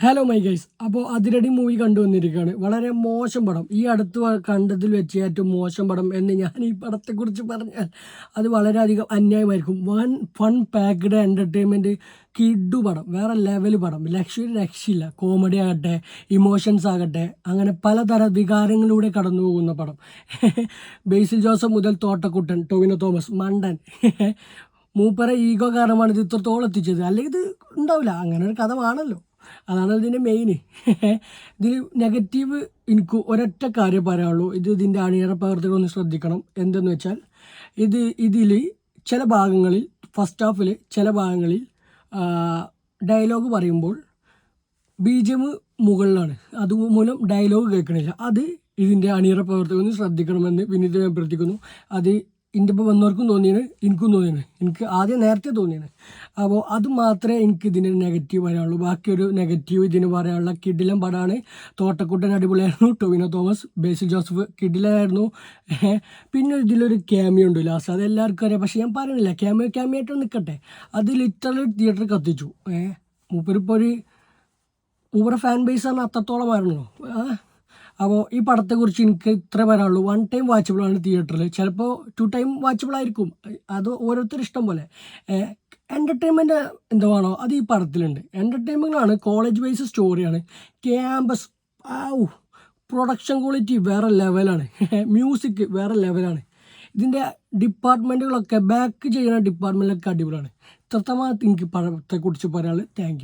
Hello my guys. അപ്പോൾ Athiradi movie കണ്ടുവന്നിരിക്കുകയാണ്. വളരെ മോശം പടം, ഈ അടുത്ത് കണ്ടതിൽ വെച്ച് ഏറ്റവും മോശം പടം എന്ന് ഞാൻ ഈ പടത്തെക്കുറിച്ച് പറഞ്ഞാൽ അത് വളരെയധികം അന്യായമായിരിക്കും. ഫൺ പാക്ഡ് എൻ്റർടൈൻമെൻറ്റ് കിഡു പടം, വേറെ ലെവൽ പടം, രക്ഷയില്ല. കോമഡി ആകട്ടെ, ഇമോഷൻസ് ആകട്ടെ, അങ്ങനെ പലതര വികാരങ്ങളിലൂടെ കടന്നു പോകുന്ന പടം. ബേസിൽ ജോസഫ് മുതൽ തോട്ടക്കുട്ടൻ, ടൊവിനോ തോമസ് മണ്ടൻ, മൂപ്പര ഈഗോ കാരണമാണ് ഇത് ഇത്രത്തോളം എത്തിച്ചത്. അല്ലെങ്കിൽ ഇത് ഉണ്ടാവില്ല. അങ്ങനെ ഒരു കഥ ആണല്ലോ, അതാണ് ഇതിൻ്റെ മെയിൻ. ഇതിൽ നെഗറ്റീവ് എനിക്ക് ഒരൊറ്റ കാര്യം പറയാനുള്ളൂ. ഇതിൻ്റെ അണിയറ പ്രവർത്തകർ ഒന്ന് ശ്രദ്ധിക്കണം. എന്തെന്ന് വെച്ചാൽ ഇതിൽ ചില ഭാഗങ്ങളിൽ, ഫസ്റ്റ് ഹാഫിൽ ചില ഭാഗങ്ങളിൽ ഡയലോഗ് പറയുമ്പോൾ BGM മുകളിലാണ്, അതുമൂലം ഡയലോഗ് കേൾക്കണില്ല. അത് ഇതിൻ്റെ അണിയറ പ്രവർത്തകർ ഒന്ന് ശ്രദ്ധിക്കണമെന്ന് വിനീതമായി അഭ്യർത്ഥിക്കുന്നു. അത് എൻ്റെ ഇപ്പോൾ വന്നവർക്കും തോന്നിയാണ്, എനിക്കും തോന്നിയാണ്. എനിക്ക് ആദ്യം നേരത്തെ തോന്നിയാണ്. അപ്പോൾ അത് മാത്രമേ എനിക്ക് ഇതിന് നെഗറ്റീവ് പറയാനുള്ളൂ. ബാക്കിയൊരു നെഗറ്റീവ് ഇതിന് പറയാനുള്ള കിടിലം പടമാണ്. തോട്ടക്കുട്ടൻ അടിപൊളിയായിരുന്നു, ടൊവിനോ തോമസ്, ബേസിൽ ജോസഫ് കിടിലായിരുന്നു. പിന്നെ ഇതിലൊരു ക്യാമിയോ ഉണ്ട് ലാസ്റ്റ്, അത് എല്ലാവർക്കും അറിയാം. പക്ഷേ ഞാൻ പറയുന്നില്ല, ക്യാമിയായിട്ട് നിൽക്കട്ടെ. അത് ലിറ്ററലി തിയേറ്റർ കത്തിച്ചു. മൂപ്പരുടെ ഫാൻ ബേസ് ആണ് അത്രത്തോളമായിരുന്നല്ലോ. അപ്പോൾ ഈ പടത്തെക്കുറിച്ച് എനിക്ക് ഇത്ര പറയാനുള്ളൂ. 1 ടൈം വാച്ചബിളാണ് തിയേറ്ററിൽ, ചിലപ്പോൾ 2 ടൈം വാച്ചബിൾ ആയിരിക്കും. അത് ഓരോരുത്തർ ഇഷ്ടം പോലെ. എൻ്റർടൈൻമെൻറ്റ് എന്തുവാണോ അത് ഈ പടത്തിലുണ്ട്. എൻ്റർടൈൻമെൻറ്റാണ്, കോളേജ് ബേസ് സ്റ്റോറിയാണ്, ക്യാമ്പസ്, പ്രൊഡക്ഷൻ ക്വാളിറ്റി വേറെ ലെവലാണ്, മ്യൂസിക് വേറെ ലെവലാണ്. ഇതിൻ്റെ ഡിപ്പാർട്ട്മെൻറ്റുകളൊക്കെ, ബാക്ക് ചെയ്യുന്ന ഡിപ്പാർട്ട്മെൻറ്റിലൊക്കെ അടിപൊളിയാണ്. ഇത്രത്തോളം എനിക്ക് പടത്തെക്കുറിച്ച് പറയാനുള്ളത്. Thank you.